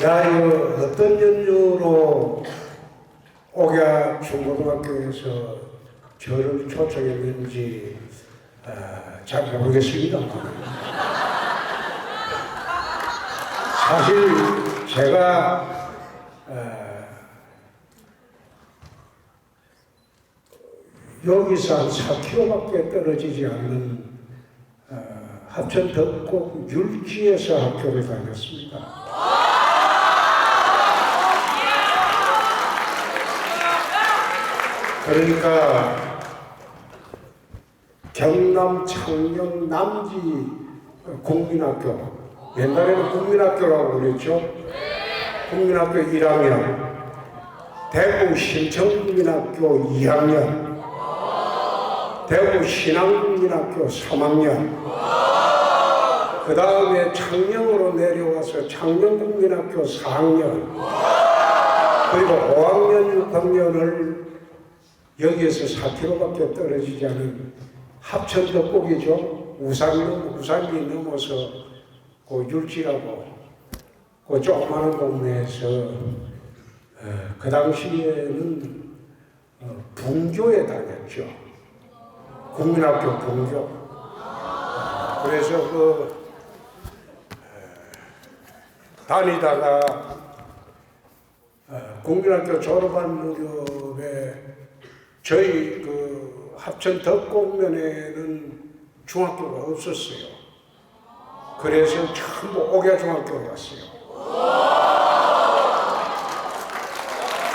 야, 이거 어떤 연유로 옥야 중고등학교에서 저를 초청했는지 잘 모르겠습니다. 사실 제가 여기서 한 4km밖에 떨어지지 않는 합천 덕곡 율지에서 학교를 다녔습니다. 그러니까 경남 창녕 남지 국민학교, 옛날에는 국민학교라고 그랬죠. 국민학교 1학년, 대구 신청국민학교 2학년, 대구 신앙국민학교 3학년, 그 다음에 창녕으로 내려와서 창녕국민학교 4학년, 그리고 5학년, 6학년을 여기에서 4km밖에 떨어지지 않은 합천 덕곡이죠. 우산리 넘어서 그 율지라고 그 조그마한 동네에서 그 당시에는 분교에 다녔죠. 국민학교 분교. 그래서 다니다가 국민학교 졸업한 무렵에 저희 합천 덕곡면에는 중학교가 없었어요. 그래서 전부 옥야 중학교로 갔어요.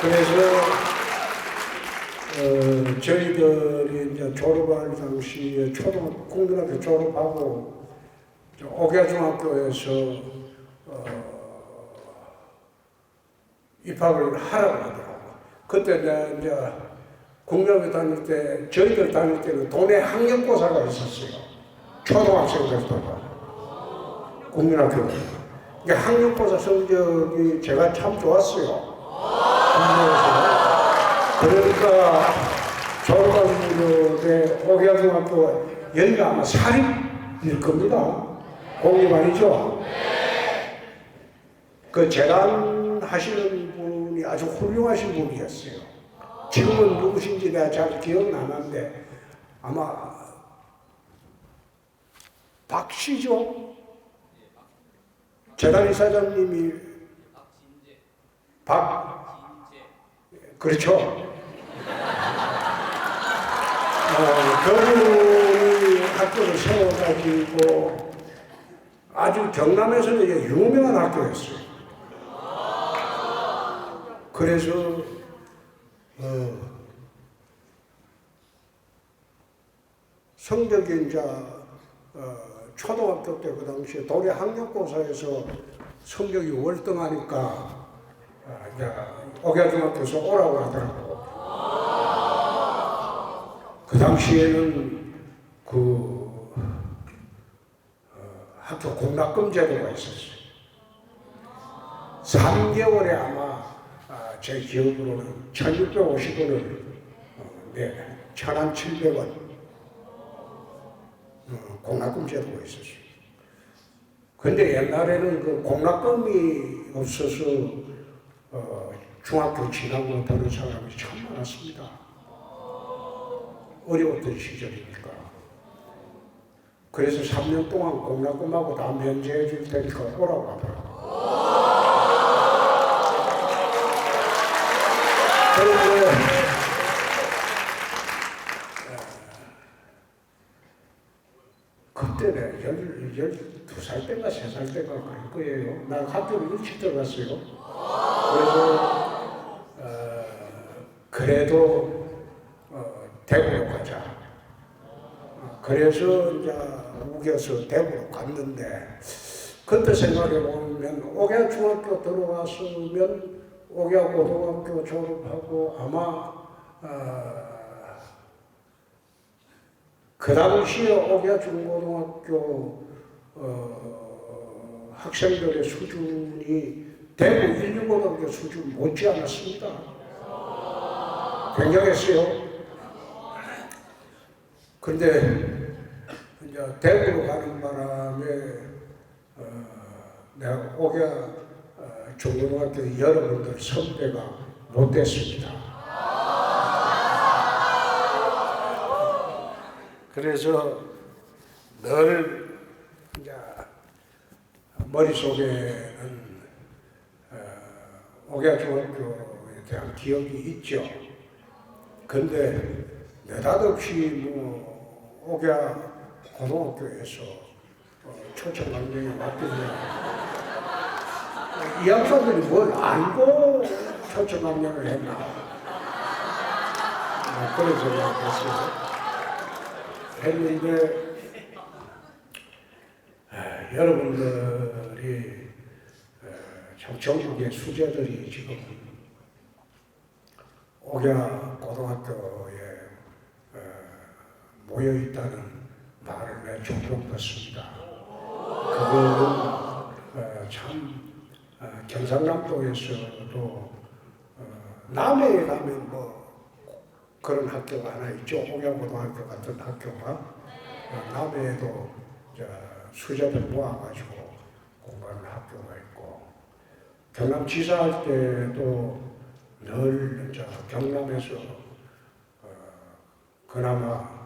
그래서 저희들이 이제 졸업할 당시에 국민학교 졸업하고 옥야 중학교에서 입학을 하라고 하더라고요. 그때 이제 국민학교 다닐 때, 저희들 다닐 때는 동네 학력고사가 있었어요. 초등학생들도 국민학교에. 그러니까 학력고사 성적이 제가 참 좋았어요. 그러니까 졸업한 무렵에 옥야중학교가 여기가 아마 사립일 겁니다. 공립 아니죠? 그 재단 하시는 분이 아주 훌륭하신 분이었어요. 지금은 누구신지 내가 잘 기억나는데 아마 박씨죠? 재단 이사장님이 그렇죠. 그분이 학교를 세워가지고 아주 경남에서는 유명한 학교였어요. 그래서 성적이 이제 초등학교 때 그 당시에 도내 학력고사에서 성적이 월등하니까 이제 옥야중학교에서 오라고 하더라고. 그 당시에는 학교 공락금 제도가 있었어요. 3개월에 아마 제 기억으로는 1,650원을 1,700원 공락금 제도가 있었어요. 근데 옛날에는 그 공락금이 없어서 중학교 진학을 하는 사람이 참 많았습니다. 어려웠던 시절이니까. 그래서 3년 동안 공락금하고 다 면제해 줄 테니까 오라고 하더라고요. 그런데 그때는 12살 때인가 3살 때가 갈 거예요. 나 학교를 일찍 들어갔어요. 그래도 대구로 가자. 그래서 이제 우겨서 대구로 갔는데 그때 생각해 보면 옥야 중학교 들어왔으면 옥야 고등학교 졸업하고 아마 그 당시에 옥야 중고등학교 학생들의 수준이 대구 1, 2고등학교 수준 못지 않았습니다. 굉장했어요. 그런데 이제 대구로 가는 바람에 내가 옥야 중고등학교 여러분들 선배가 못 됐습니다. 그래서 늘 이제 머릿속에는 옥야중학교에 대한 기억이 있죠. 근데 느닷없이 옥야 고등학교에서 초청 강령이 왔더니 이 학생들이 뭘 알고 초청 강령을 했나 그런 생각을 했어요. 했는데 여러분들이 참 전국의 수재들이 지금 옥야 고등학교에 모여 있다는 말을 내 종종 듣습니다. 그거는 참 경상남도에서도 남해에 가면 그런 학교가 하나 있죠. 옥야고등학교 같은 학교가 남해에도 수재들 모아가지고 공부하는 학교가 있고, 경남지사 할 때도 늘 경남에서 그나마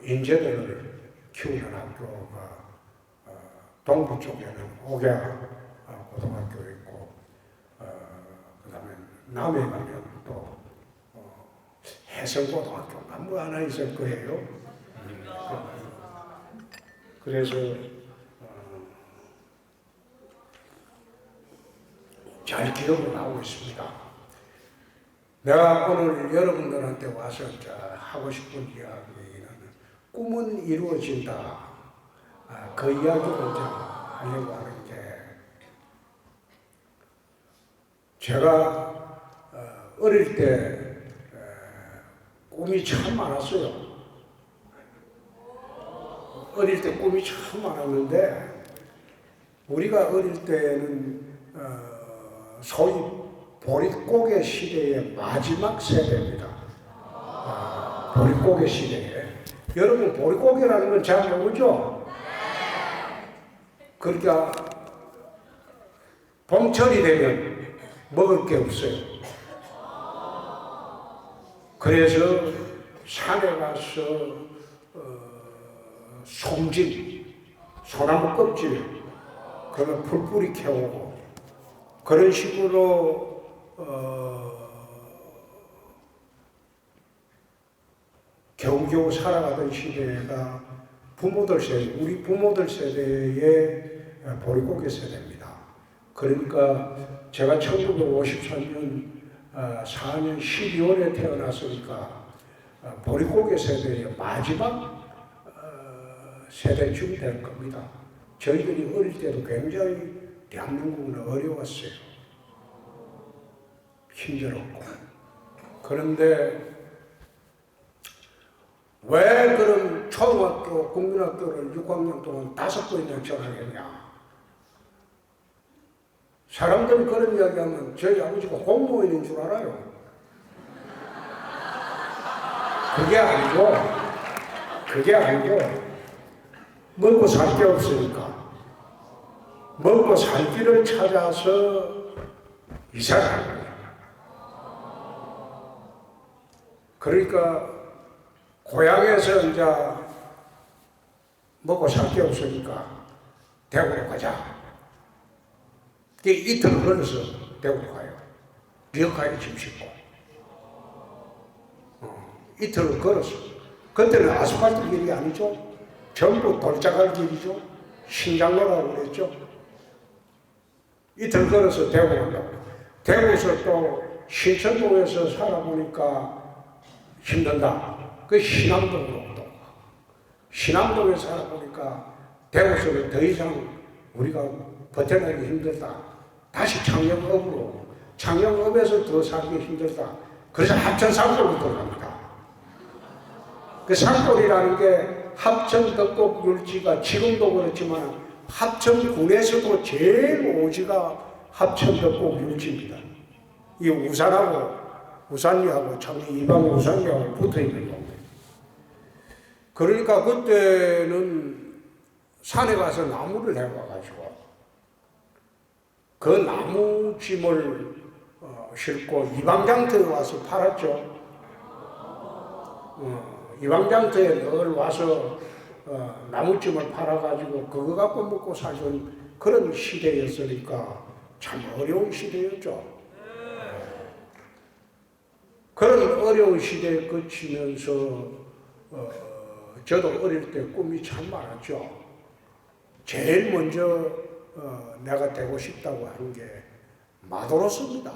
인재들을 키우는 학교가 동부 쪽에는 옥야 고등학교 있고, 그 다음에 남해 가면 또 해성고등학교가 하나 있을 거예요. 그래서 잘 기억을 하고 있습니다. 내가 오늘 여러분들한테 와서 하고 싶은 이야기는 꿈은 이루어진다. 그 이야기를 하려고 하는 게, 제가 어릴 때 꿈이 참 많았어요. 어릴 때 꿈이 참 많았는데, 우리가 어릴 때는 소위 보릿고개 시대의 마지막 세대입니다. 보릿고개 시대에. 여러분 보릿고개라는 건 잘 모르죠? 그러니까 봄철이 되면 먹을 게 없어요. 그래서 산에 가서 송진, 소나무 껍질, 그러면 풀뿌리 캐오고, 그런 식으로 겨우겨우 살아가던 시대가 부모들 세대, 우리 부모들 세대의 보릿고개 세대입니다. 그러니까 제가 1953년 4년 12월에 태어났으니까 보릿고개 세대의 마지막 세대쯤 될 겁니다. 저희들이 어릴 때도 굉장히 대한민국은 어려웠어요. 힘들었고. 그런데 왜 그런 초등학교, 국민학교를 6학년 동안 5번이나 전학했냐? 사람들이 그런 이야기하면 저희 아버지가 공무원인 줄 알아요. 그게 아니고 먹고 살 게 없으니까 먹고 살 길을 찾아서 이사를 한 거예요. 그러니까 고향에서 이제 먹고 살 게 없으니까 대구로 가자. 이틀 걸어서 대구로 가요. 리어카에 짐 싣고. 이틀을 걸어서. 그때는 아스팔트 길이 아니죠. 전부 돌자갈 길이죠. 신장로라고 그랬죠. 이틀 걸어서 대구 간다고. 대구에서 또 신천동에서 살아보니까 힘든다. 그 신암동으로 또. 신암동에 살아보니까 대구에서는 더 이상 우리가 버텨내기 힘들다. 다시 창녕읍으로. 창녕읍에서 더 살기 힘들다. 그래서 합천 산골로 들어갑니다. 그 산골이라는 게 합천 덕곡 율지가 지금도 그렇지만 합천군에서도 제일 오지가 합천 덕곡 율지입니다. 이 우산리하고 참 이방 우산리하고 붙어 있는 겁니다. 그러니까 그때는 산에 가서 나무를 해와가지고 그 나무짐을 싣고 이방장터에 와서 팔았죠. 이방장터에 늘 와서 나무짐을 팔아가지고 그거 갖고 먹고 살던 그런 시대였으니까 참 어려운 시대였죠. 그런 어려운 시대에 거치면서 저도 어릴 때 꿈이 참 많았죠. 제일 먼저 내가 되고 싶다고 하는 게 마도로스입니다.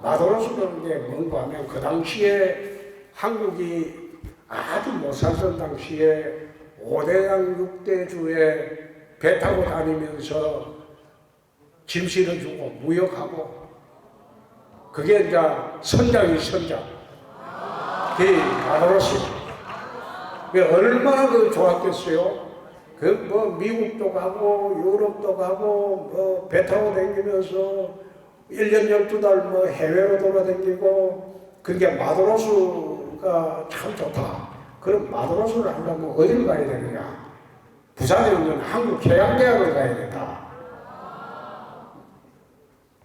마도로스라는 게 뭔가 하면 그 당시에 한국이 아주 못 살던 당시에 5대양 6대주에 배 타고 다니면서 짐 실어주고 무역하고 그게 이제 선장이 선장. 그게 마도로스. 얼마나 그 좋았겠어요? 그 뭐 미국도 가고 유럽도 가고 뭐 배 타고 다니면서 1년 12달 뭐 해외로 돌아다니고 그게 마도로스가 참 좋다. 그럼 마도로스를 하려면 어디를 가야 되느냐? 부산에 있는 한국해양대학을 가야 된다.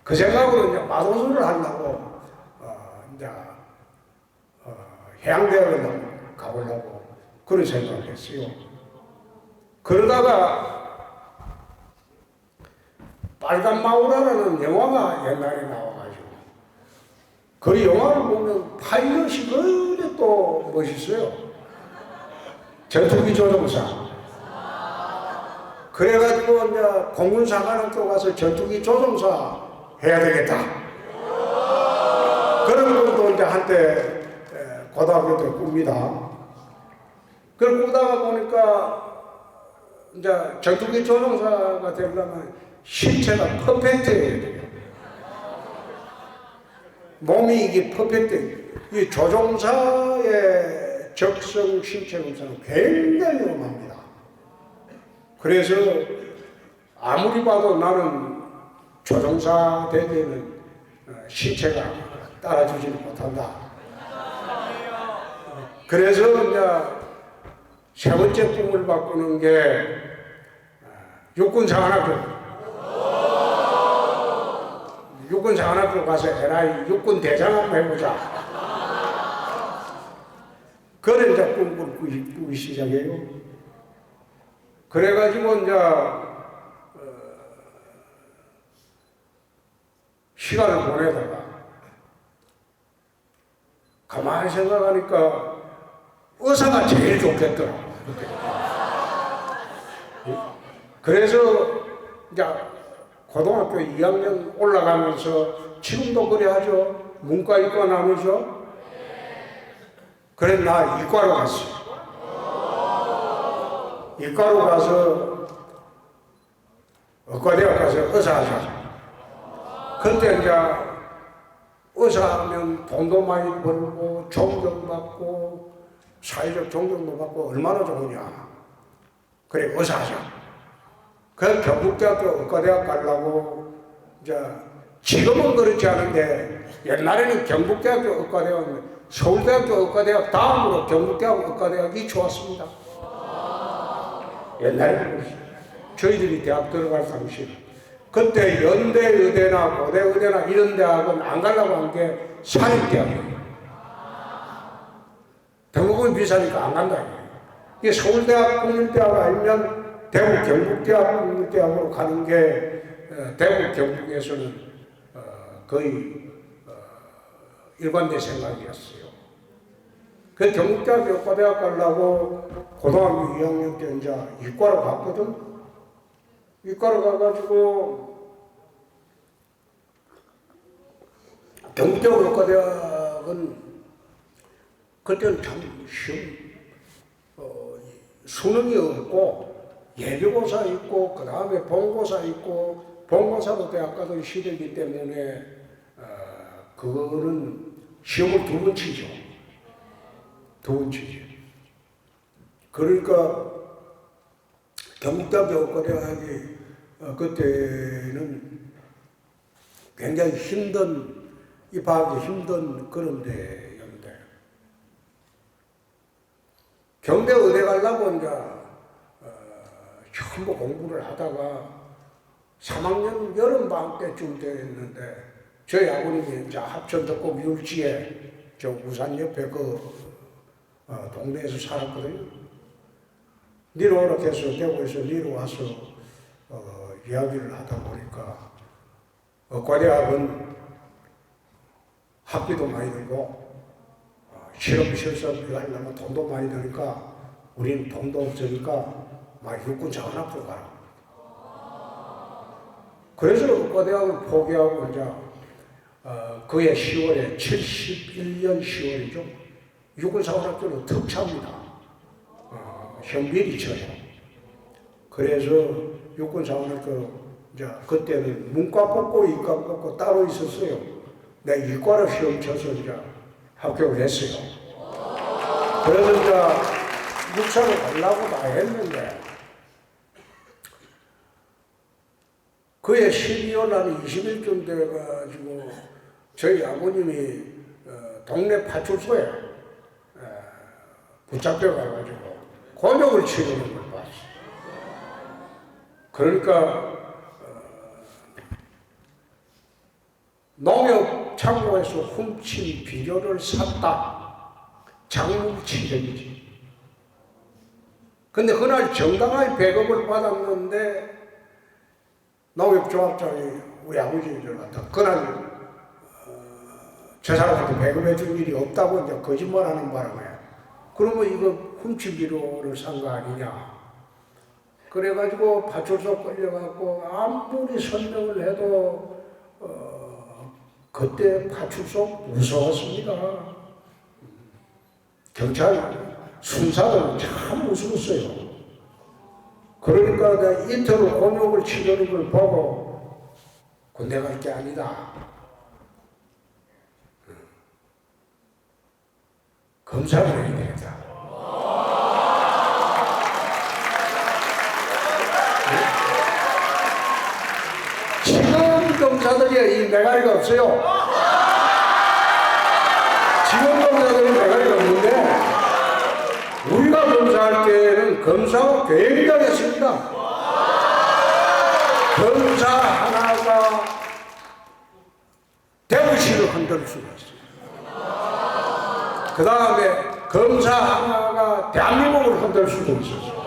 그 생각으로 이제 마도로스를 하려고 이제 해양대학을 가보려고 그런 생각을 했어요. 그러다가 빨간 마우라라는 영화가 옛날에 나와가지고 그 영화를 보면 파일럿이 그래 또 멋있어요. 전투기 조종사. 그래가지고 이제 공군사관학교 가서 전투기 조종사 해야 되겠다. 그런 것도 이제 한때 고등학교 때 꿉니다. 그걸 꾸다가 보니까 이제 전투기 조종사가 되려면 신체가 퍼펙트해야 돼요. 몸이 이게 퍼펙트. 이 조종사의 적성 신체 검사는 굉장히 위험합니다. 그래서 아무리 봐도 나는 조종사 되기에는 신체가 따라주지는 못한다. 그래서 이제 세 번째 꿈을 바꾸는 게 육군사관학교. 육군사관학교 가서 에라이 육군 대장 한번 해보자. 그래 이제 꿈을 꾸기 시작해요. 그래가지고 이제 시간을 보내다가 가만히 생각하니까 의사가 제일 좋겠더라. 그래서 이제 고등학교 2학년 올라가면서 지금도 그래 하죠. 문과 이과 나누죠. 그래 나 이과로 갔어. 이과로 가서 의과대학 가서 의사 하자. 그때 이제 의사하면 돈도 많이 벌고 존경받고 사회적 존경도 받고 얼마나 좋으냐. 그래 의사하자. 그 경북대학교 의과대학 가려고 이제 지금은 그렇지 않은데 옛날에는 경북대학교 의과대학, 서울대학교 의과대학 다음으로 경북대학교 의과대학이 좋았습니다. 옛날에는 저희들이 대학 들어갈 당시 그때 연대의대나 고대의대나 이런 대학은 안 가려고 한 게 사립대학이에요. 등록금이 비싸니까 안 간다. 이게 서울대학 국립대학 아니면 대구 경북대학 국립대학으로 가는 게 대구 경북에서는 거의 일관된 생각이었어요. 그 경북대학 의과대학 가려고 고등학교 2학년 때 이제 이과로 갔거든. 이과로 가가지고 경북대학 의과대학은 그때는 참 수능이 없고 예비고사 있고 그 다음에 본고사 있고 본고사도 대학 가던 시대이기 때문에 그거는 시험을 두 번 치죠. 두 번 치죠. 그러니까 경북대학교 의과대학이 그때는 굉장히 힘든 입학하기 힘든 그런 데였는데 경대 의대 가려고 이제 전부 공부를 하다가 3학년 여름방학 때쯤 되었는데 저희 아버님이 이제 합천덕고 율지에 저 우산 옆에 동네에서 살았거든요. 니로 오라 해서 대구에서 니로 와서 이야기를 하다 보니까 과대학은 학비도 많이 들고 실험 실습을 하려면 돈도 많이 드니까 우리는 돈도 없으니까 막 육군 자원학교 가라. 그래서 의과대학을 포기하고 이제 그해 10월에 71년 10월이죠. 육군사관학교는 특차입니다. 현빈이 쳐요. 그래서 육군사관학교 이제 그때는 문과 뽑고 이과 뽑고 따로 있었어요. 내가 이과로 시험 쳐서 이제 합격을 했어요. 그래서 이제 육사를 가려고 다 했는데 그해 12월 날 20일쯤 돼가지고 저희 아버님이 동네 파출소에 붙잡혀가가지고 곤욕을 치르는 걸 봤어요. 그러니까 농협 창고에서 훔친 비료를 샀다. 장물치료이지. 근데 그날 정당하게 배급을 받았는데 농협조합장이 우리 아버지를 갖다 그날 저 사람한테 배급해 줄 일이 없다고 이제 거짓말하는 바람에 그러면 이거 훔친 비료를 산 거 아니냐. 그래가지고 파출소 끌려가고 아무리 설명을 해도 그때 파출소 무서웠습니다. 경찰 순사들 참 무서웠어요. 그러니까 내가 이틀 곤욕을 치르는 걸 보고 군대 갈 게 아니다. 검사를 해야 되겠다. 지금 검사들이 이 메가리가 없어요. 지금 검사들이 메가리가 없는데 우리가 검사할 때는 검사가 굉장했습니다. 검사 하나가 대구시를 흔들 수가 있어요. 그 다음에 검사 하나가 대한민국을 흔들 수도 있었어요.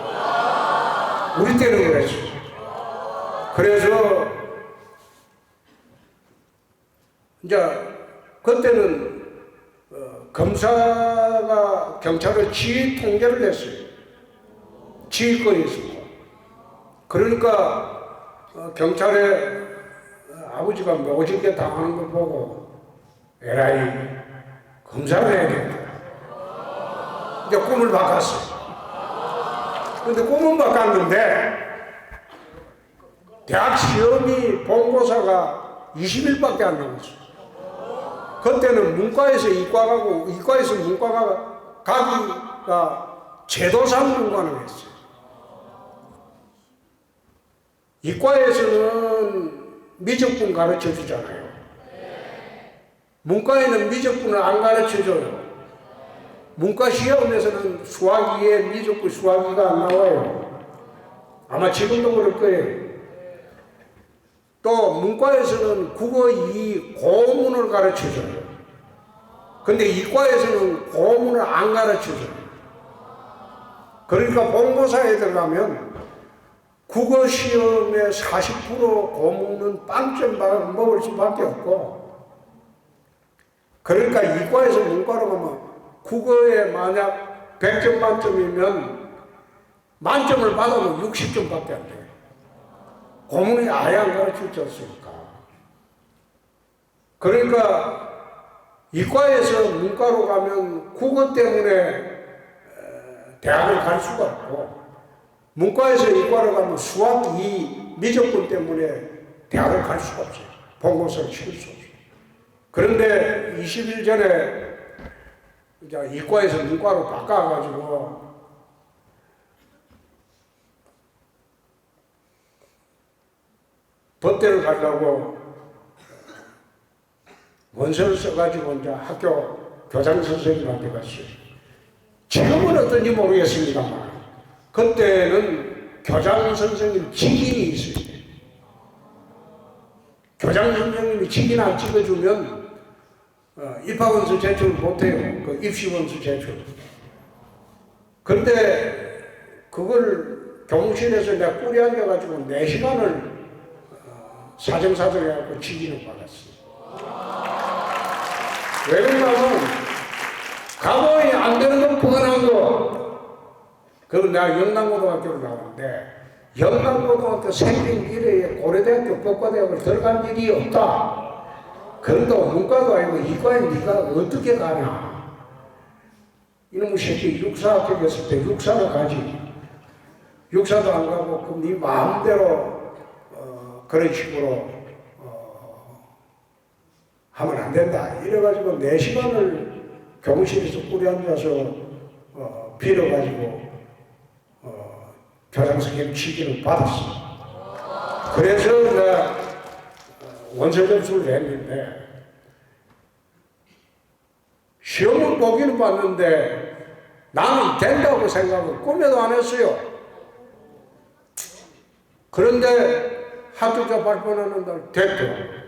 우리 때는 그랬어요. 그래서 이제 그때는 검사가 경찰을 지휘 통제를 했어요. 지휘권이었습니다. 그러니까 경찰에 아버지가 모질게 당하는 걸 보고 에라이 검사를 해야 된다. 이제 꿈을 바꿨어요. 근데 꿈은 바꿨는데 대학 시험이 본고사가 20일밖에 안 남았어요. 그때는 문과에서 이과 가고 이과에서 문과 가기가 제도상 불가능했어요. 이과에서는 미적분 가르쳐 주잖아요. 문과에는 미적분을 안 가르쳐 줘요. 문과 시험에서는 수학 2에 미적분 수학 2가 안 나와요. 아마 지금도 그럴 거예요. 또 문과에서는 국어 2 고문을 가르쳐 줘요. 근데 이과에서는 고문을 안 가르쳐 줘요. 그러니까 본고사에 들어가면 국어 시험에 40% 고문은 빵점 먹을 수밖에 없고, 그러니까 이과에서 문과로 가면 국어에 만약 100점 만점이면 만점을 받아도 60점밖에 안 돼요. 고문이 아예 안 가르쳐 줬으니까. 그러니까 이과에서 문과로 가면 국어 때문에 대학을 갈 수가 없고, 문과에서 이과로 가면 수학 2 미적분 때문에 대학을 갈 수가 없어요. 본고사를 치를 수 없어요. 그런데 20일 전에 이제 이과에서 문과로 바꿔가지고 법대를 가려고 원서를 써가지고 이제 학교 교장 선생님한테 갔어요. 지금은 어떤지 모르겠습니다만 그때는 교장 선생님 직인이 있어요. 교장 선생님이 직이나 찍어주면 입학원서 제출 못해요. 그 입시원서 제출. 그런데 그걸 교무실에서 내가 꿀이 앉아가지고 4시간을 사정사정해갖고 직인을 받았어요. 왜 그러냐면 가보이 안 되는 건 뻔한 거. 그리고 내가 영남고등학교를 나왔는데 영남고등학교 생긴 이래에 고려대학교 법과대학을 들어간 일이 없다. 그런다고 문과도 아니고 이과에 네가 어떻게 가냐. 이놈의 새끼 육사 합격했을 때 육사를 가지. 육사도 안 가고 그럼 네 마음대로 그런 식으로 하면 안 된다. 이래가지고 4시간을 교무실에서 꿀이 앉아서 빌어가지고 교장 선생님 직위를 받았어. 그래서 내가 원서 접수를 했는데 시험을 보기는 봤는데 나는 된다고 생각을 꿈에도 안 했어요. 그런데 합격자 발표하는 날 됐더라고요.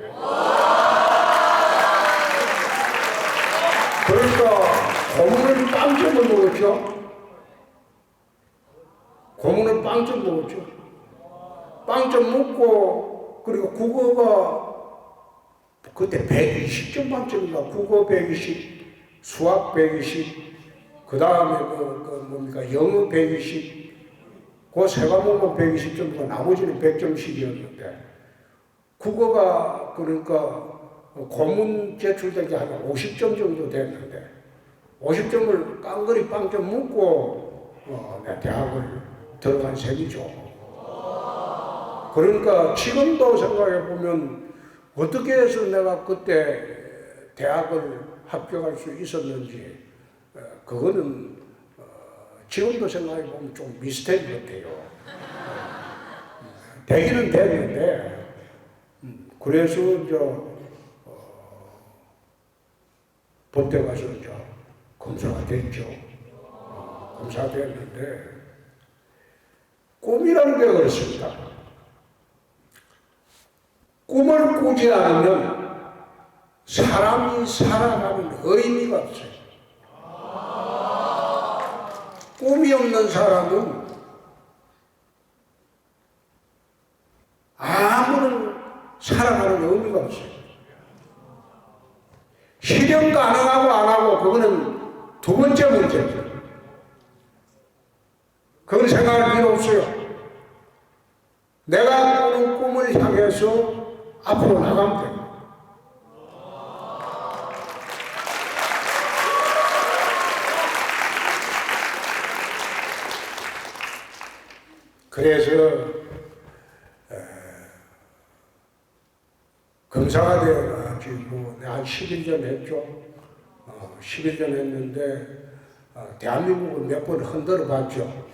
그러니까 고문을 빵점을 먹었죠. 고문을 빵점 먹었죠. 빵점 먹고 그리고 국어가 그때 120점 만점인가. 국어 120, 수학 120, 그 다음에 뭡니까 영어 120, 그 세 과목은 120점이고 나머지는 100점씩이었는데 국어가 그러니까 고문 제출되기 한 50점 정도 됐는데 50점을 깡그리 빵점 먹고 내 대학을 들어간 셈이죠. 그러니까 지금도 생각해 보면 어떻게 해서 내가 그때 대학을 합격할 수 있었는지 그거는 지금도 생각해 보면 좀 미스터리 같아요. 되기는 됐는데 그래서 법대 가서 이제 검사가 됐죠. 검사가 됐는데 꿈이라는 게 그렇습니다. 꿈을 꾸지 않으면 사람이 살아가는 의미가 없어요. 꿈이 없는 사람은 아무런 살아가는 의미가 없어요. 실현 가능하고 안 하고 그거는 두 번째 문제죠. 그건 생각할 필요 없어요. 내가 꾸는 꿈을 향해서 앞으로 나가면 됩니다. 그래서 검사가 되어가지고 한 10일 전 했죠. 10일 전 했는데 대한민국을 몇 번 흔들어 봤죠.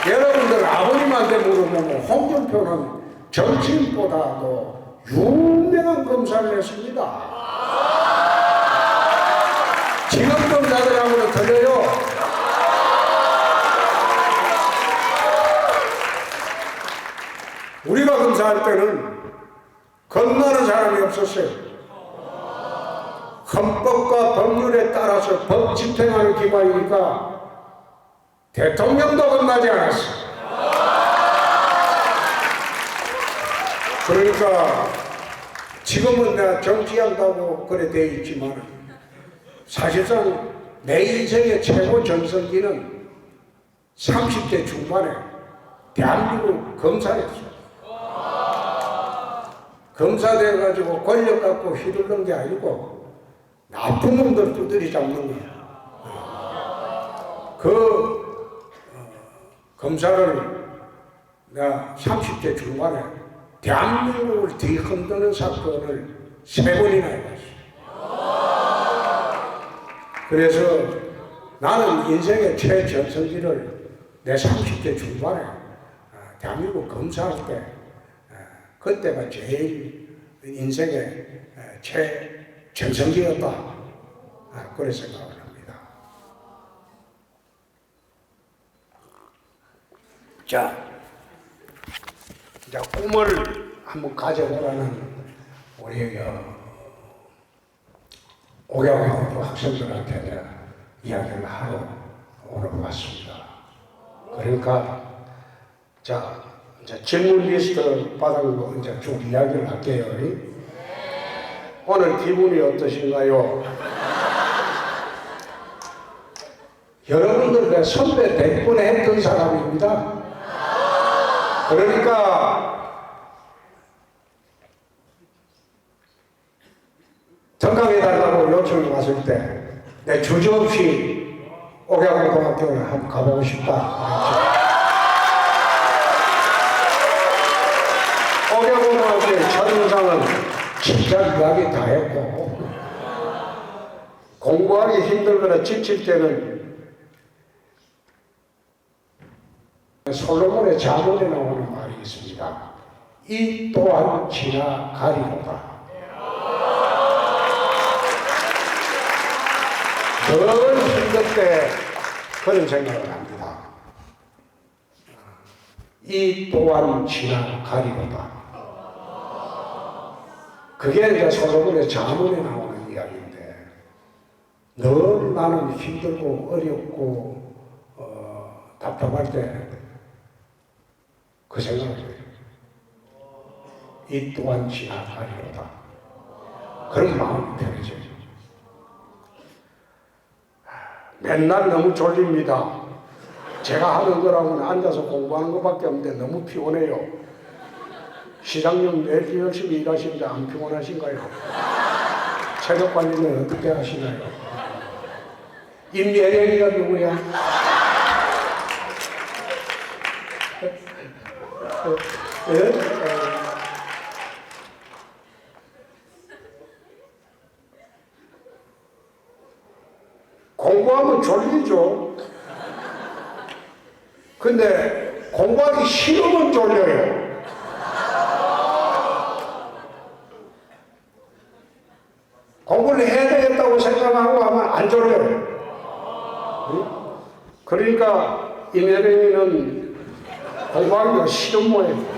여러분들 아버님한테 물어보면 홍준표는 정치인보다도 유명한 검사를 했습니다. 지금 검사들하고는 틀려요. 우리가 검사할 때는 겁나는 사람이 없었어요. 헌법과 법률에 따라서 법 집행하는 기관이니까 대통령도 겁나지 않았어. 그러니까 지금은 내가 정치한다고 그래 돼 있지만 사실상 내 인생의 최고 전성기는 30대 중반에 대한민국 검사였어. 검사 돼가지고 권력 갖고 휘둘른 게 아니고 나쁜 놈들 두드리 잡는 거야. 검사를 내가 30대 중반에 대한민국을 뒤흔드는 사건을 3번이나 해봤어. 그래서 나는 인생의 최전성기를 내 30대 중반에 대한민국 검사할 때 그때가 제일 인생의 최전성기였다. 그런 생각을 합니다. 자, 이제 꿈을 한번 가져보라는 우리 옥야고등학교 학생들한테 내가 이야기를 하러 오늘 왔습니다. 그러니까 자 이제 질문 리스트 받아서 이제 쭉 이야기를 할게요. 오늘 기분이 어떠신가요? 여러분들 내 선배 대권에 했던 사람입니다. 그러니까 등강해달라고 요청이 왔을 때 내 주저없이 옥야고등학교를 한번 가보고 싶다. 옥야고등학교의 첫인상은 진짜 이야기 다 했고 공부하기 힘들거나 지칠 때는 솔로몬의 자문에 나오는 말이 있습니다. 이 또한 지나가리로다. 늘 힘들 때 그런 생각을 합니다. 이 또한 지나가리로다. 그게 이제 솔로몬의 자문에 나오는 이야기인데 늘 나는 힘들고 어렵고 답답할 때 그 생각을 해요. 이 또한 지나가리로다. 그런 마음이 편해져요. 맨날 너무 졸립니다. 제가 하는 거라고는 앉아서 공부하는 것밖에 없는데 너무 피곤해요. 시장님 매일 열심히 일하시는데 안 피곤하신가요? 체력 관리는 어떻게 하시나요? 임예령이가 누구야? 공부하면 졸리죠. 근데 공부하기 싫으면 졸려요. 공부를 해야 되겠다고 생각하고 하면 안 졸려요. 그러니까 임예령이는 공부하기가 싫은 모양이에요.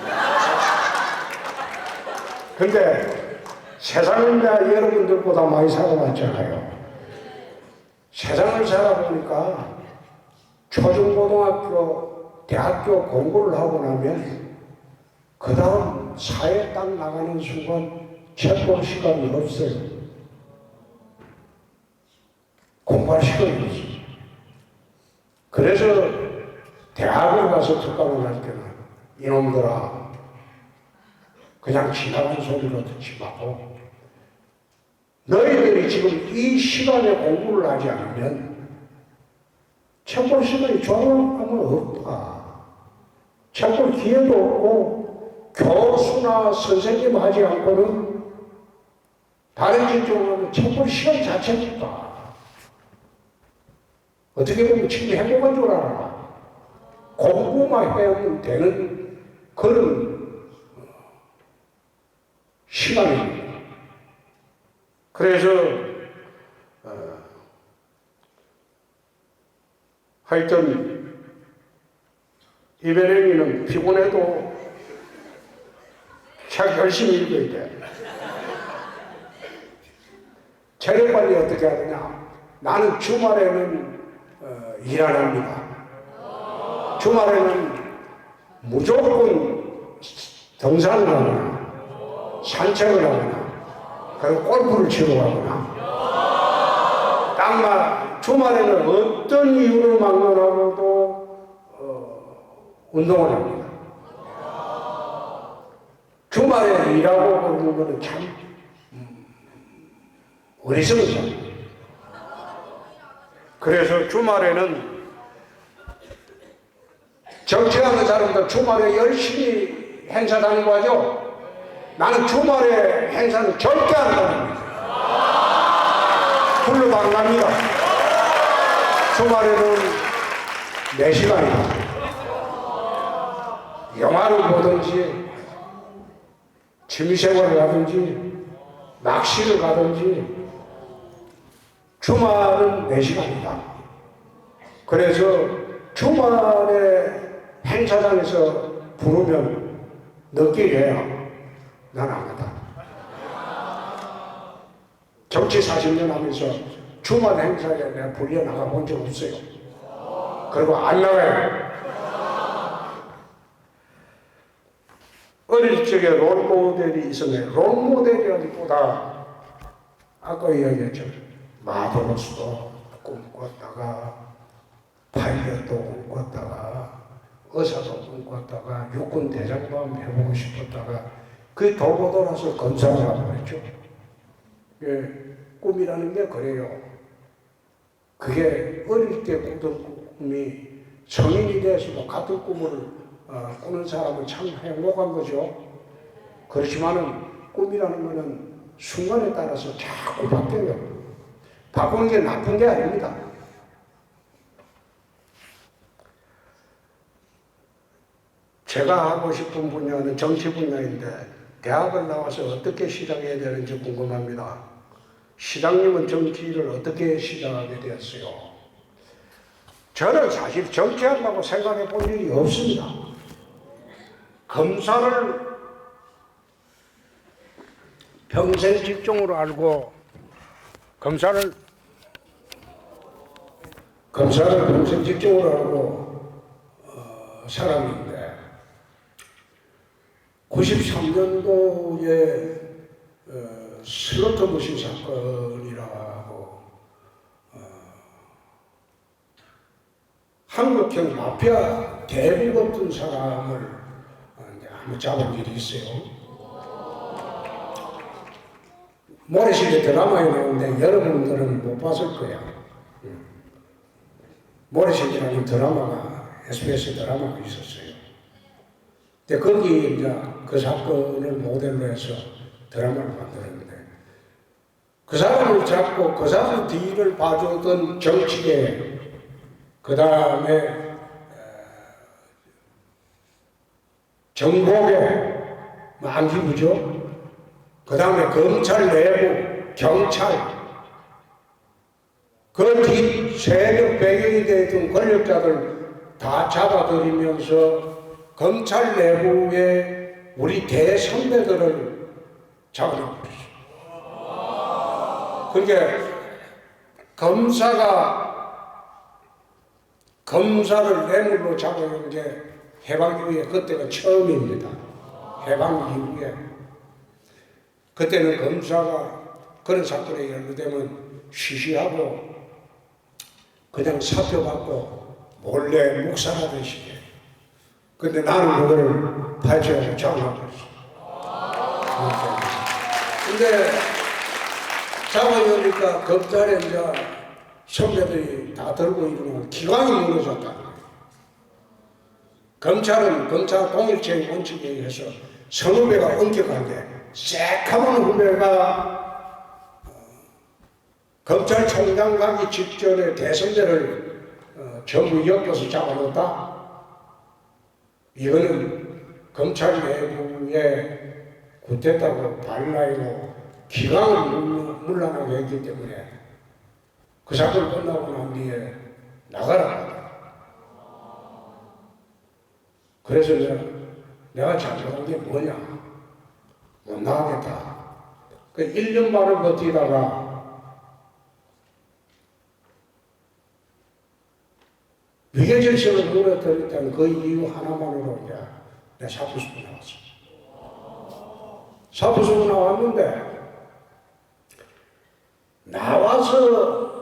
근데 세상을 내가 여러분들보다 많이 살아봤잖아요. 세상을 살아보니까 초중고등학교, 대학교 공부를 하고 나면 그 다음 사회에 딱 나가는 순간 책 볼 시간이 없어요. 공부할 시간이 없어요. 그래서 대학을 가서 특강을 할 때는 이놈들아 그냥 지나간 소리로 듣지 말고 너희들이 지금 이 시간에 공부를 하지 않으면 책 볼 시간이 졸업하면 없다. 책 볼 기회도 없고 교수나 선생님 하지 않고는 다른 직종하면 책 볼 시간 자체가 없다. 어떻게 보면 지금 행복한 줄 알아. 공부만 해오면 되는 그런 시간입니다. 그래서 하여튼 이별행위는 피곤해도 책 열심히 읽어야 돼. 체력 관리 어떻게 하느냐? 나는 주말에는 일 안 합니다. 주말에는 무조건 등산을 하거나 산책을 하거나 그리고 골프를 치러 가거나 딱 주말에는 어떤 이유를 막론하고도 운동을 합니다. 주말에 일하고 그러는 거는 참 어리석은. 그래서 주말에는 정치하는 사람들 주말에 열심히 행사 다니고 하죠. 나는 주말에 행사는 절대 안 다닙니다. 불러도 안 갑니다. 주말에는 4시간이다. 영화를 보든지 취미생활을 하든지 낚시를 가든지 주말은 4시간이다. 그래서 주말에 행사장에서 부르면 너끼리 해야 난 안 한다. 정치 40년 하면서 주말 행사에 내가 불려 나가본 적 없어요. 그리고 안 나가요. 어릴 적에 롤모델이 있었네. 롤모델이라기보다 아까 이야기했죠. 마도로스도 꿈꿨다가 파일럿도 꿈꿨다가 의사도 꿈꿨다가 육군 대장도 한번 해보고 싶었다가 그 돌고 돌아서 검사를 하고 했죠. 예, 꿈이라는 게 그래요. 그게 어릴 때 꾸던 꿈이 성인이 돼서도 같은 꿈을 꾸는 사람은 참 행복한 거죠. 그렇지만은 꿈이라는 거는 순간에 따라서 자꾸 바뀌어요. 바꾸는 게 나쁜 게 아닙니다. 제가 하고 싶은 분야는 정치 분야인데 대학을 나와서 어떻게 시작해야 되는지 궁금합니다. 시장님은 정치를 어떻게 시작하게 되었어요? 저는 사실 정치한다고 생각해 본 일이 없습니다. 검사를 평생 직종으로 알고 검사를 평생 직종으로 알고 사람인데 93년도에 슬로터 머신 사건이라고 한국형 마피아 대부 같은 사람을 한번 잡은 일이 있어요. 모래시계 드라마에 나오는데 여러분들은 못 봤을 거야. 모래시계라는 드라마가 SBS 드라마가 있었어요. 근데 거기 이제 그 사건을 모델로 해서 드라마를 만들었는데 그 사람을 잡고 그 사람 뒤를 봐주던 정치계 그 다음에 정보계 안기부죠. 그 다음에 검찰 내부 경찰 그 뒤 세력 배경이 되던 권력자들 다 잡아들이면서 검찰 내부에 우리 대선배들을 잡아버렸어요. 그러니까 검사를 뇌물로 잡아온 게 해방 이후에 그때가 처음입니다. 해방 이후에 그때는 검사가 그런 사건에 연루되면 쉬쉬하고 그냥 사표받고 몰래 묵살하듯이 해. 근데 나는 그거를 발표해서 잡아버렸어. 근데 잡아오니까 검찰에 이제 선배들이 다 들고 이러면 기관이 무너졌다. 검찰은 검찰 동일체의 원칙에 의해서 선후배가 엄격한데 새카만 후배가 검찰총장 가기 직전에 대선배를 전부 엮어서 잡아놓았다. 이거는 검찰 내부에 구태타고 발라이고 기강을 물러나게 했기 때문에 그 사건 끝나고 난 뒤에 나가라. 그래서 내가 잘못한 게 뭐냐? 못 나가겠다. 그 1년 반을 버티다가 위계질서를 무너뜨렸다는 그 이유 하나만으로 이제 내가 사표 쓰고 나왔어. 사표 쓰고 나왔는데 나와서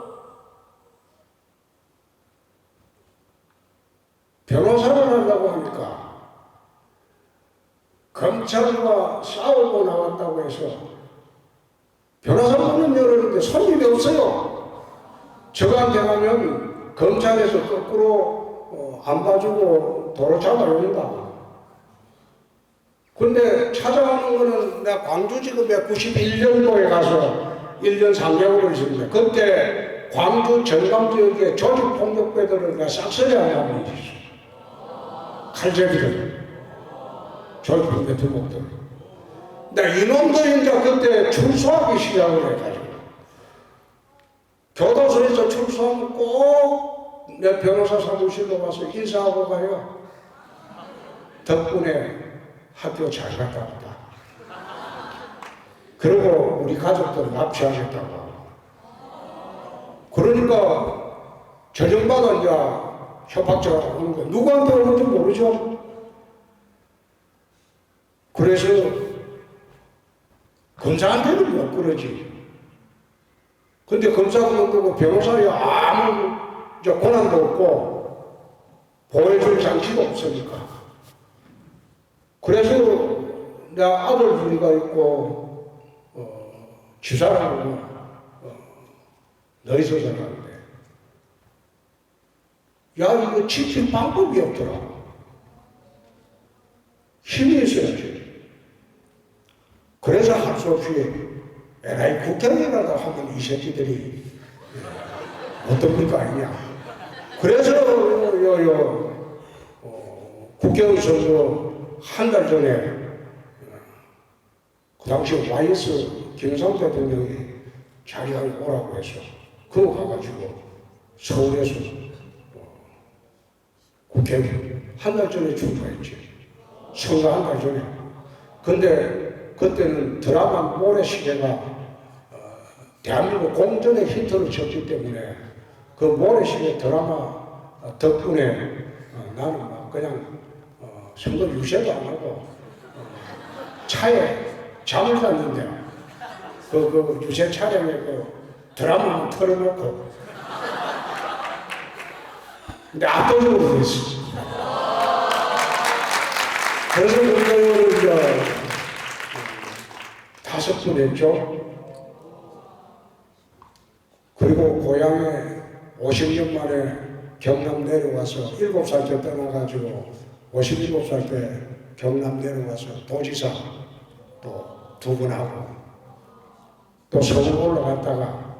변호사를 하려고 하니까 검찰과 싸우고 나왔다고 해서 변호사 문은 열었는데 손님이 없어요. 저한테 가면 검찰에서 거꾸로 안 봐주고 도로 잡아온다. 근데 찾아오는 거는 내가 광주지검에 91년도에 가서 1년 3개월을 있었는데 그때 광주 전남 지역에 조직폭력배들을 내가 싹쓸이 하려고 있었어. 칼제비들, 조직폭력 들목들. 근데 이놈들이 이제 그때 출소하기 시작을 해가지고 교도소에서 출소하면 꼭 내 변호사 사무실로 와서 인사하고 가요. 덕분에 학교 잘 갔다 왔다. 그리고 우리 가족들 납치하겠다고 하고. 그러니까 저정받아 이제 협박자가 오는 거 누구한테 오는지 모르죠. 그래서 검사한테는 못 그러지. 근데 검사가 못 그러고 변호사에 아무 이제 권한도 없고 보호해줄 장치도 없으니까. 그래서 내 아들 둘이가 있고 지사라고 너희서 전화하는데 야 이거 지킬 방법이 없더라. 힘이 있어야지. 그래서 할 수 없이 에라이 국회의원이라도 하면 이 새끼들이 어떤 거 아니냐. 그래서 국회의원 선거 한 달 전에 그 당시 YS 김영삼 대통령이 자기가 오라고 해서 그거 가가지고 서울에서 국회의원 한 달 전에 출두했지. 선거 한 달 전에. 근데 그때는 드라마 모래시계가 대한민국 공전의 히트를 쳤기 때문에 그 모래시계 드라마 덕분에 나는 막 그냥 선거 유세도 안 하고 차에 잠을 잤는데 그 유세 차량에 그 드라마만 틀어놓고 근데 압도적으로 그랬어. 그래서 그거를 이제 5번 했죠. 그리고 고향에 50년 만에 경남 내려와서 7살 때 떠나가지고 57살 때 경남 내려와서 도지사 또 2번 하고 또 서울 올라갔다가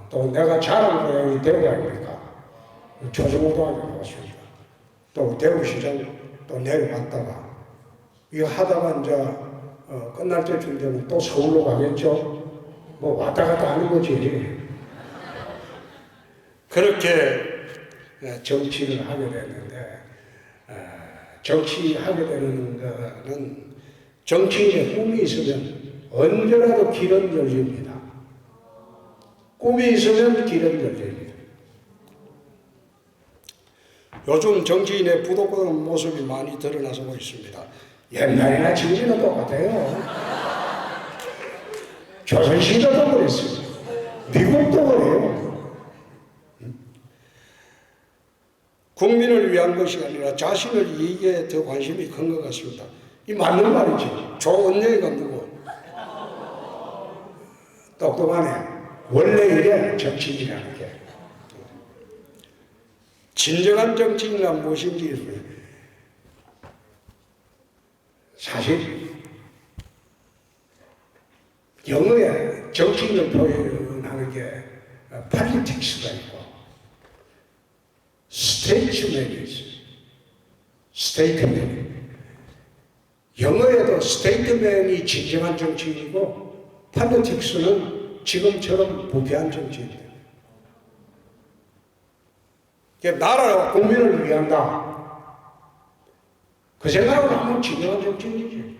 또 내가 자란 고향이 대구 아닙니까? 조정고등학교 나왔습니다. 또 대구시장 또 내려갔다가 이거 하다가 이제 끝날 때쯤 되면 또 서울로 가겠죠. 뭐 왔다 갔다 하는 거지. 그렇게 정치를 하게 됐는데 정치하게 되는 거는 정치인의 꿈이 있으면 언제라도 길은 열립니다. 꿈이 있으면 길은 열립니다. 요즘 정치인의 부도덕한 모습이 많이 드러나고 있습니다. 옛날이나 지금이나 똑같아요. 조선시대도 그랬어요. 미국도 그래요. 국민을 위한 것이 아니라 자신을 이익에 더 관심이 큰 것 같습니다. 이 맞는 말이지. 조은영이가 누구? 똑똑하네. 원래 이래 정치인이라는 게. 진정한 정치인은 무엇인지 사실 영어에 정치인을 표현하는 게 politics가 있고 statesman이 있어요. stateman. 영어에도 stateman이 진정한 정치인이고 politics는 지금처럼 부패한 정치인이에요. 나라와 국민을 위한다. 그 생각을 하면 진정한 정치인이지.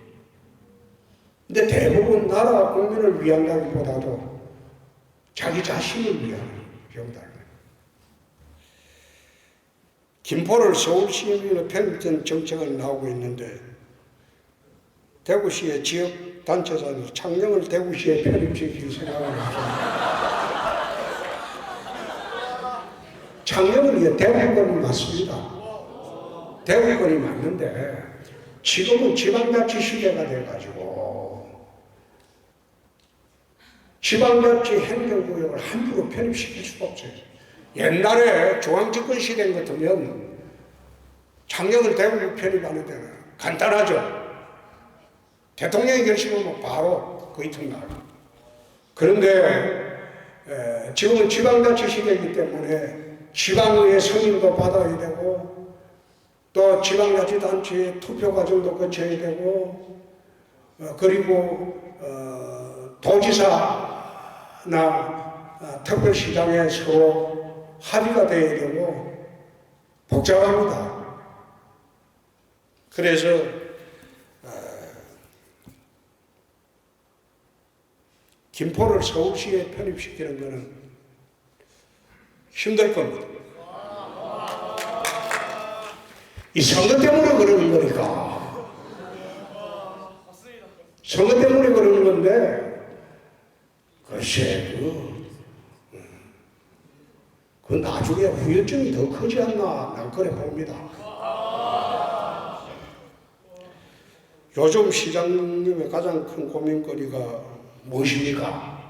근데 대부분 나라와 국민을 위한다기보다도 자기 자신을 위한 병달. 김포를 서울시민으로 편입된 정책을 나오고 있는데 대구시의 지역단체장이 창녕을 대구시에 편입시킬 생각을 했습니다. 창녕은 대구권이 맞습니다. 대구권이 맞는데 지금은 지방자치 시대가 돼가지고 지방자치 행정구역을 함부로 편입시킬 수가 없어요. 옛날에 중앙집권 시대 같으면 창녕을 대구 편입하는 데는 간단하죠. 대통령이 결심하면 바로 그 이튿날. 그런데 지금은 지방자치 시대이기 때문에 지방의회 승인도 받아야 되고 또 지방자치단체의 투표 과정도 거쳐야 되고 그리고 도지사나 특별시장에 서로 합의가 돼야 되고 복잡합니다. 그래서 김포를 서울시에 편입시키는 것은 힘들 겁니다. 이 선거 때문에 그러는 거니까. 선거 때문에 그러는 건데, 글쎄, 그 나중에 후유증이 더 크지 않나, 난 그래 봅니다. 요즘 시장님의 가장 큰 고민거리가 무엇입니까?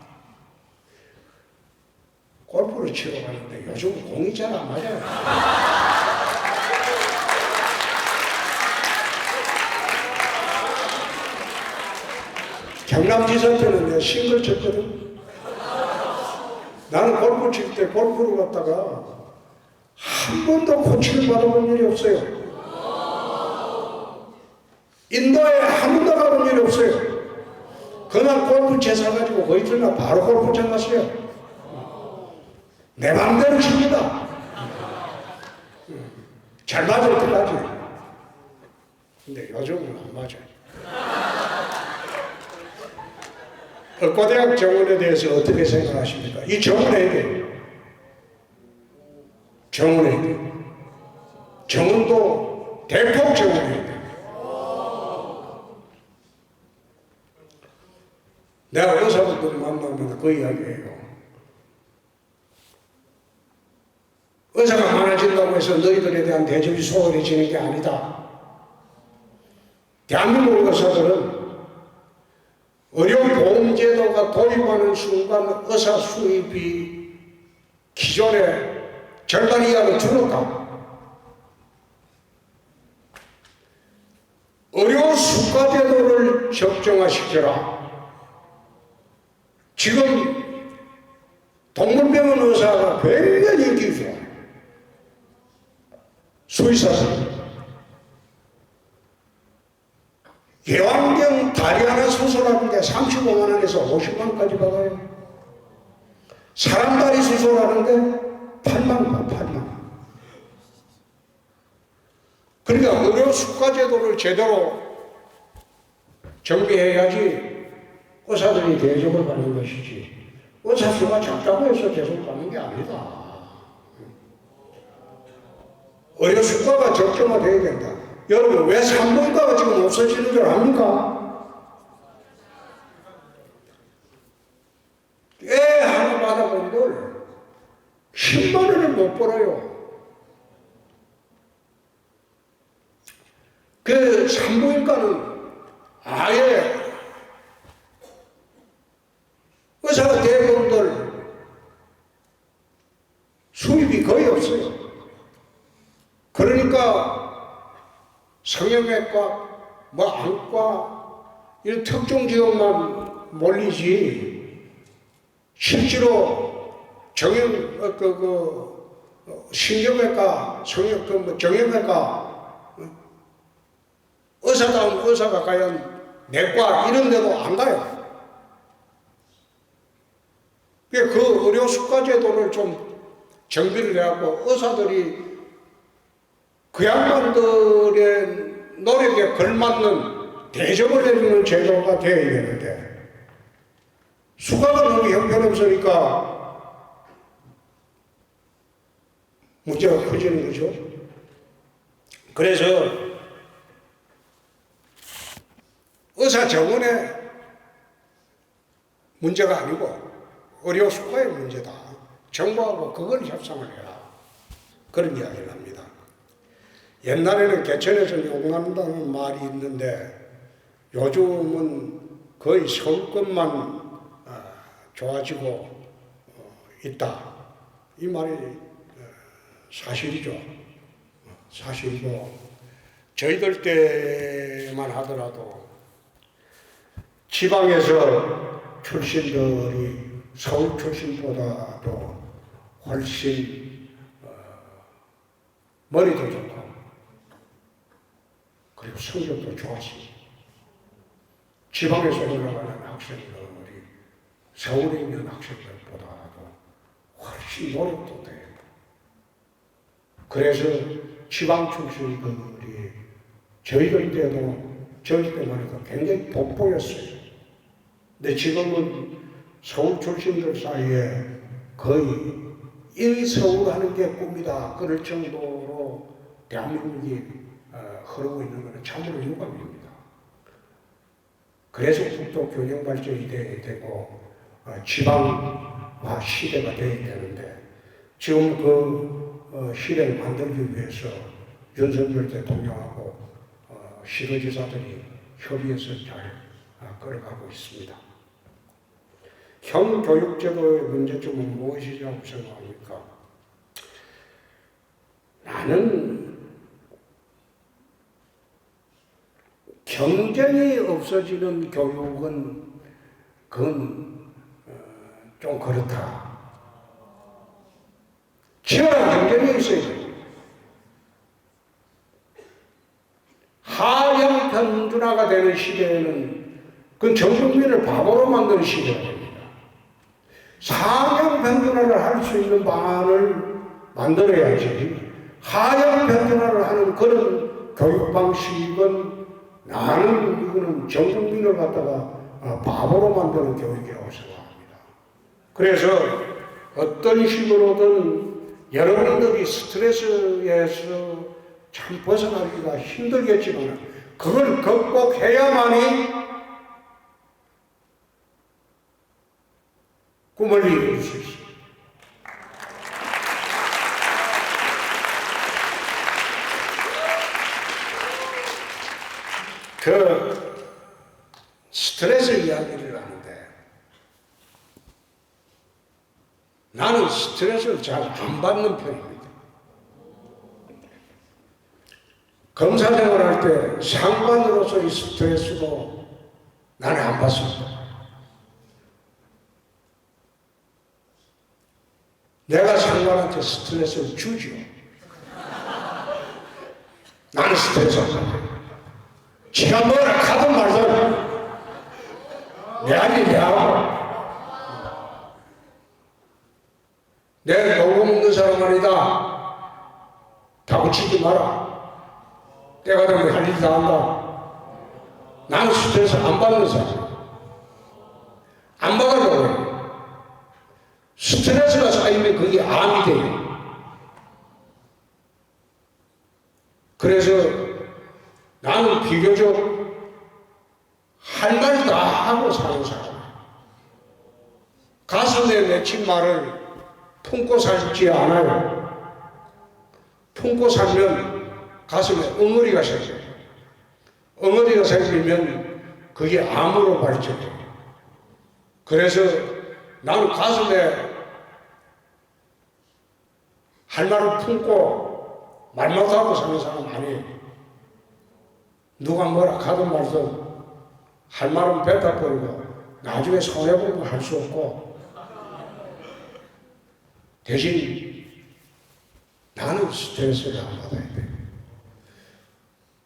골프를 치러 가는데 요즘 공이 잘 안 맞아요. 경남지사 때는 내가 싱글 쳤거든. 나는 골프 칠 때 골프를 갔다가 한 번도 코치를 받아본 일이 없어요. 인도에 한 번도 가본 일이 없어요. 그날 골프채 사가지고 거의 들나 바로 골프장 갔어요. 내 마음대로 칩니다. 잘 맞을 때까지. 근데 요즘은 안 맞아요. 흑과대학 정원에 대해서 어떻게 생각하십니까? 이 정원에게 정원도 대폭 정원해야 돼. 내가 의사분들 만나면 그 이야기예요. 의사가 많아진다고 해서 너희들에 대한 대접이 소홀해지는 게 아니다. 대한민국 의사들은 의료보험제도가 도입하는 순간 의사 수입이 기존의 절반 이하로 줄었다. 의료수가제도를 적정화시켜라. 지금 동물병원 의사가 굉장히 인기 좋아. 수의사들. 예왕경 다리 하나 수술하는데 35만 원에서 50만 원까지 받아요. 사람 다리 수술하는데 8만 원, 8만 원. 그러니까 의료수가제도를 제대로 정비해야지 의사들이 대접을 받는 것이지. 의사 수가 작다고 해서 대접 받는 게 아니다. 의료수가가 적정화되어야 된다. 여러분, 왜 산부인과가 지금 없어지는 줄 압니까? 애 하나 받아본들 10만 원을 못 벌어요. 그 산부인과는 아예 의사 대부분들 수입이 거의 없어요. 그러니까 성형외과, 안과 이런 특정 지역만 몰리지 실제로 신경외과, 정형외과 의사다운 의사가 과연 내과 이런 데도 안 가요. 그 의료수가제도를 좀 정비를 해갖고 의사들이 그 양반들의 노력에 걸맞는 대접을 해주는 제도가 되어야 되는데 수가가 너무 형편없으니까 문제가 커지는 거죠. 그래서 의사 정원의 문제가 아니고 의료수가의 문제다. 정부하고 그걸 협상을 해라. 그런 이야기를 합니다. 옛날에는 개천에서 용난다는 말이 있는데 요즘은 거의 서울권만 좋아지고 있다. 이 말이 사실이죠. 사실이고 저희들 때만 하더라도 지방에서 출신들이 서울 출신보다도 훨씬 머리도 좋고 그리고 성적도 좋았습니다. 지방에서 올라가는 학생들이 서울에 있는 학생들보다도 훨씬 노력도 돼요. 그래서 지방 출신들이 저희들 때만 해도 굉장히 돋보였어요. 근데 지금은 서울 출신들 사이에 거의 인서울하는 게 꿈이다 그럴 정도로 대한민국이 흐르고 있는 것은 참으로 유감입니다. 그래서 국토 균형 발전이 돼야 되고 지방화 시대가 돼야 되는데 지금 그 시대를 만들기 위해서 윤석열 대통령하고 시도지사들이 협의해서 잘 끌어가고 있습니다. 형교육제도의 문제점은 무엇이라고 생각합니까? 나는 경쟁이 없어지는 교육은 그건 좀 그렇다. 치열한 경쟁이 있어야 돼요. 하향 평준화가 되는 시대에는 그건 전 국민을 바보로 만드는 시대가 됩니다. 상향 평준화를 할 수 있는 방안을 만들어야지 하향 평준화를 하는 그런 교육 방식은 나는 이거는 전 국민을 갖다가 바보로 만드는 교육이라고 생각합니다. 그래서 어떤 식으로든 여러분들이 스트레스에서 참 벗어나기가 힘들겠지만 그걸 극복해야만이 꿈을 이룰 수 있습니다. 그 스트레스 이야기를 하는데 나는 스트레스를 잘 안 받는 편입니다. 검사 생활할 때 상관으로서의 스트레스도 나는 안 받습니다. 내가 상관한테 스트레스를 주죠. 나는 스트레스 안 받아요. 지가 뭐라 하든 말든 내 아니 내하고 내 놀고 먹는 사람 아니다. 다구치지 마라. 때가 되면 할 일 다 한다. 나는 스트레스 안 받는 사람. 안 받으려고 해요. 스트레스가 쌓이면 그게 암이 돼요. 그래서 나는 비교적 할 말 다 하고 사는 사람. 가슴에 맺힌 말을 품고 살지 않아요. 품고 살면 가슴에 엉어리가 생겨요. 엉어리가 생기면 그게 암으로 발전해요. 그래서 나는 가슴에 할 말을 품고 말 못하고 사는 사람 아니에요. 누가 뭐라 하든 말든 할 말은 뱉어버리고 나중에 손해보면 할 수 없고 대신 나는 스트레스를 안 받아야 돼.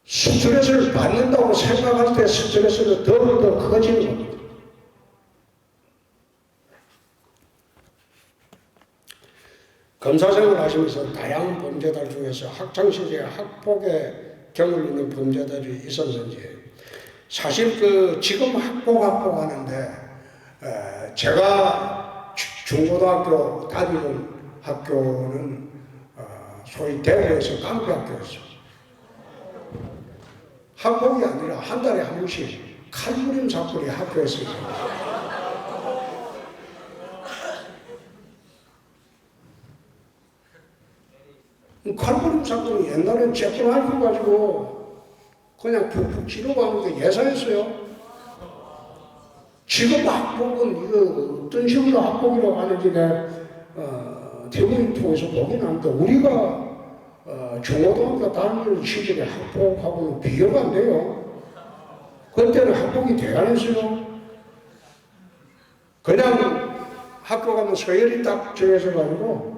스트레스를 받는다고 생각할 때 스트레스는 더욱더 커지는 겁니다. 검사생활 하시면서 다양한 범죄들 중에서 학창시절에 학폭에 경을 있는 범죄들이 있었는지 사실 지금 학폭하는데 제가 중고등학교 다니는 학교는 소위 대구에서 깡패학교였어요. 학폭이 아니라 한 달에 한 번씩 칼부림 사건이 학교에서 있어요. 칼부림 사건이 옛날엔 쬐끔 알고 가지고 그냥 푹푹 찌르고 하는 게 예사였어요. 지금 학폭은 이거 어떤 식으로 학폭이라고 하는지 내가 TV를 통해서 보긴 하는데 우리가 중고등학교 다니는 시절에 학폭하고는 비교가 안 돼요. 그때는 학폭이 대단했어요. 그냥 학교 가면 서열이 딱 정해져 가지고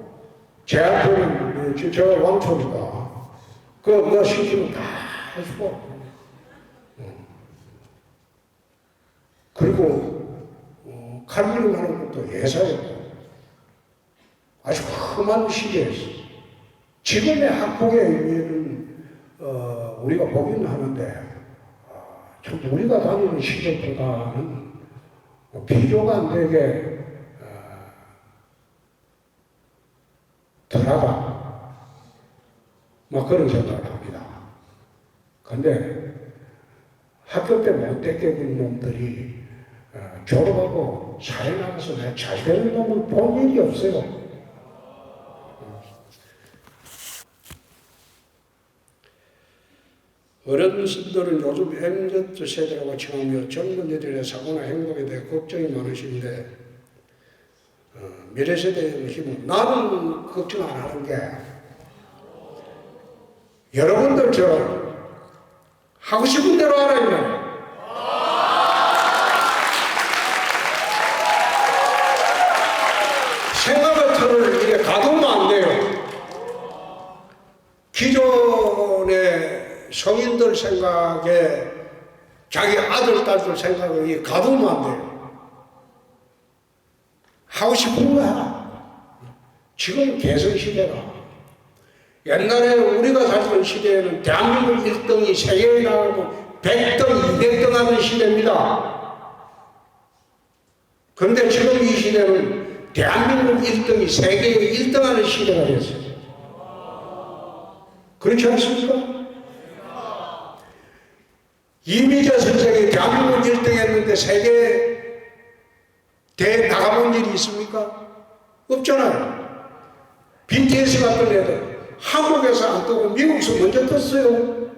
제 앞에는 제가 왕초니까 뭐 시키면 다 해주고 그리고 칼부림 하는 것도 예사였고 아주 험한 시대였어요. 지금의 학폭의 의미는 우리가 보기는 하는데 참 우리가 다니는 시절보다는 비교가 안 되게 덜하다. 그런 생각을 합니다. 근데 학교 때 못되게 군 놈들이 졸업하고 사회 나가서 내가 잘 되는 놈을 본 일이 없어요. 어른들은 요즘 MZ 세대라고 칭하며 젊은이들의 사고나 행동에 대해 걱정이 많으신데 미래 세대의 힘은 나는 걱정 안 하는 게 여러분들처럼 하고 싶은 대로 하라 이 말이에요. 생각의 틀을 이렇게 가두면 안 돼요. 기존의 성인들 생각에 자기 아들, 딸들 생각을 가두면 안 돼요. 하고 싶은 거 해라. 지금 개성시대라. 옛날에 우리가 살던 시대에는 대한민국 1등이 세계에 나가고 100등, 200등 하는 시대입니다. 그런데 지금 이 시대는 대한민국 1등이 세계에 1등 하는 시대가 됐어요. 그렇지 않습니까? 이미자 선생이 대한민국 1등 했는데 세계 대회 나가본 일이 있습니까? 없잖아요. BTS 같은 애들 한국에서 안 뜨고 미국에서 먼저 떴어요.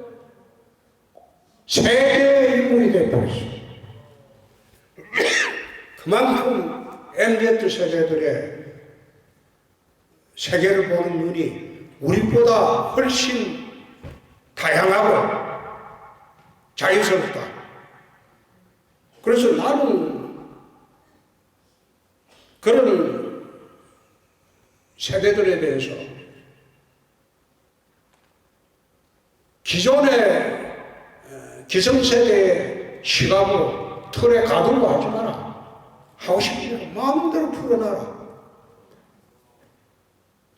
세계의 인물이 돼버렸어요. 그만큼 MZ 세대들의 세계를 보는 눈이 우리보다 훨씬 다양하고 자유스럽다. 그래서 나는 그런 세대들에 대해서 기존의 기성세대의 시각으로 틀에 가두고 하지 마라. 하고 싶은 대로 마음대로 풀어놔라.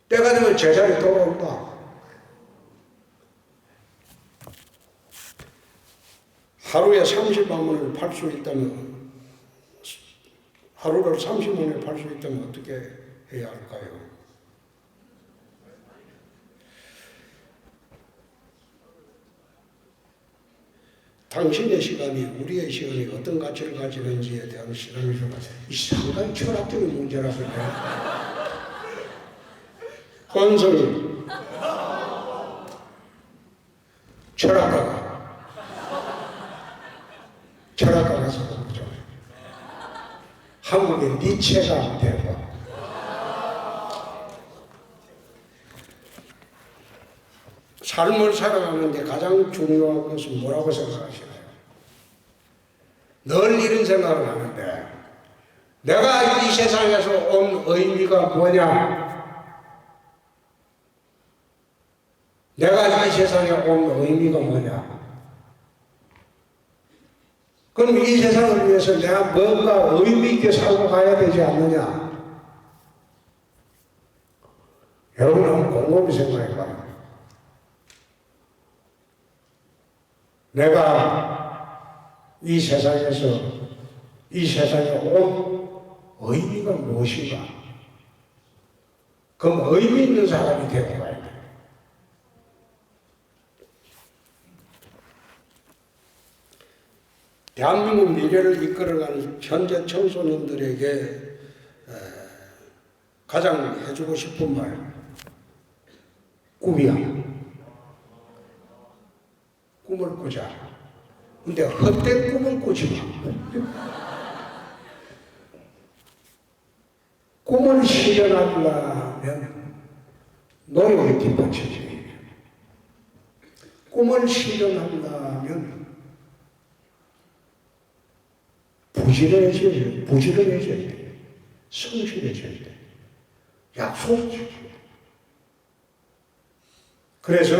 때가 되면 제자리 돌아온다. 하루에 30만 원을 팔 수 있다면, 하루를 30만 원에 팔 수 있다면 어떻게 해야 할까요? 당신의 시간이, 우리의 시간이 어떤 가치를 가지는지에 대한 시간을 줘가지고, 이 상당히 철학적인 문제라서 권성이 철학가가서 그러죠. 한국의 니체가 되고 삶을 살아가는데 가장 중요한 것은 뭐라고 생각하시나요? 늘 이런 생각을 하는데 내가 이 세상에서 온 의미가 뭐냐? 내가 이 세상에 온 의미가 뭐냐? 그럼 이 세상을 위해서 내가 뭔가 의미 있게 살고 가야 되지 않느냐? 여러분 한번 곰곰이 생각해봐요. 내가 이 세상에 온 의미가 무엇인가? 그럼 의미 있는 사람이 되고 가야 돼. 대한민국 미래를 이끌어가는 현재 청소년들에게 가장 해주고 싶은 말, 꿈이야. 꿈을 꾸자. 근데 헛된 꿈을 꾸지 마. 꿈을 실현하려면 노력이 뒷받쳐져야 돼. 꿈을 실현하려면 부지런해져야 돼. 성실해져야 돼. 약속을 지켜야 돼. 그래서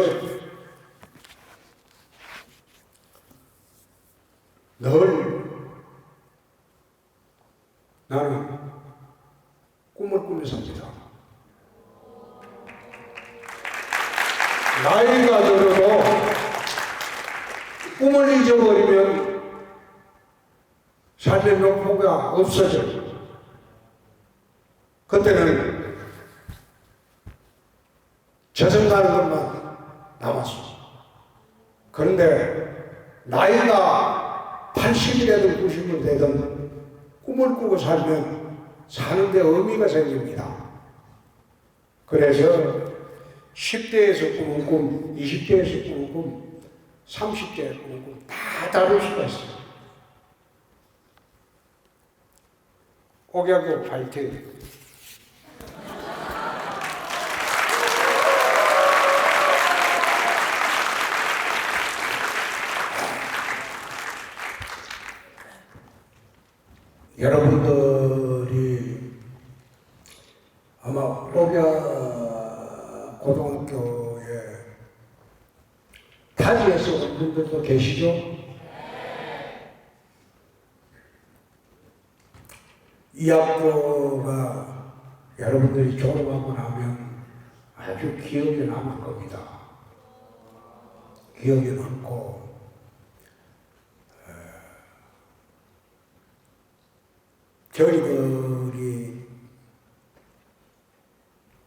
늘 나는 꿈을 꾸며 삽니다. 나이가 들어도 꿈을 잊어버리면 삶의 목표가 없어져. 그때는 저승가는 것만 남았어. 그런데 나이가 80이라든 90이 되든 꿈을 꾸고 살면 사는데 의미가 생깁니다. 그래서 10대에서 꾸는 꿈, 20대에서 꾸는 꿈, 30대에 꾸는 꿈 다 다를 수가 있어요. 옥야교 파이팅! 여러분들이 아마 옥야 고등학교에 타지에서 온 분들도 계시죠? 이 학교가 여러분들이 졸업하고 나면 아주 기억에 남을 겁니다. 기억에 남고 저희들이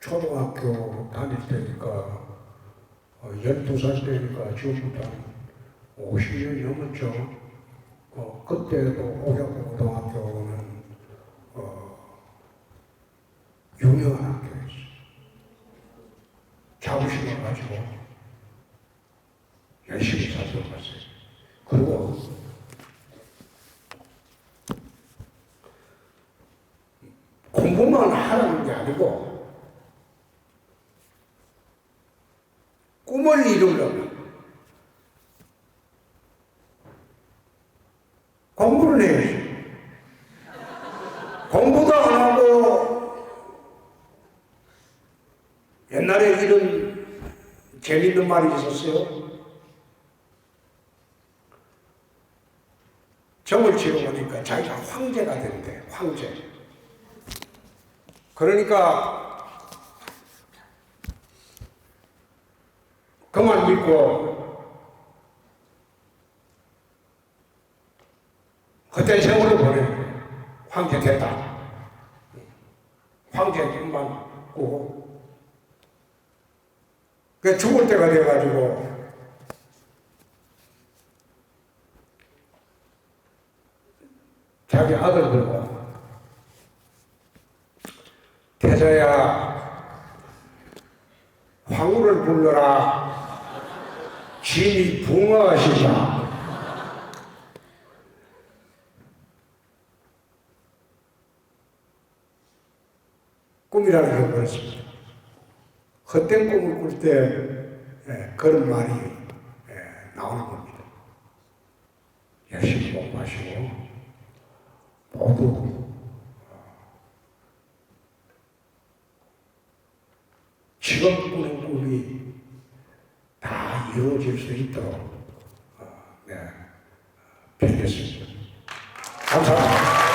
초등학교 다닐 때니까 12살 때니까 지금부터 한 50년이 넘었죠. 그때도 옥야고등학교는 유명한 학교였어요. 자부심을 가지고 열심히 살도록 했어요. 그리고 공부만 하라는 게 아니고 꿈을 이루려면 공부를 해야지. 공부도 안 하고 옛날에 이런 재밌는 말이 있었어요. 점을 치러보니까 자기가 황제가 된대. 황제. 그러니까 그만 믿고 그때 세월을 보내. 황제 됐다. 황제 꿈만 꾸고 그 죽을 때가 돼가지고 자기 아들들과 태자야 황후를 불러라. 진이 붕어하시자. 꿈이라는 게 그렇습니다. 헛된 꿈을 꿀 때 그런 말이 나오는 겁니다. 열심히 공부하시고 모두 지금 꾸는 꿈이 다 이루어질 수 있도록 빌겠습니다. 감사합니다.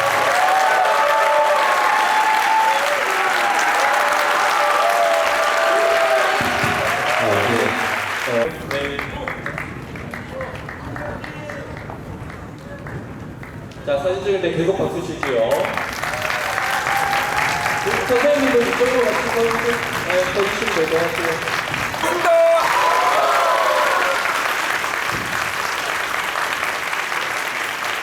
자, 사진 찍을 때 계속 박수 치시고요. 선생님도 이쪽으로 같이 서주시면 될 것 같고요.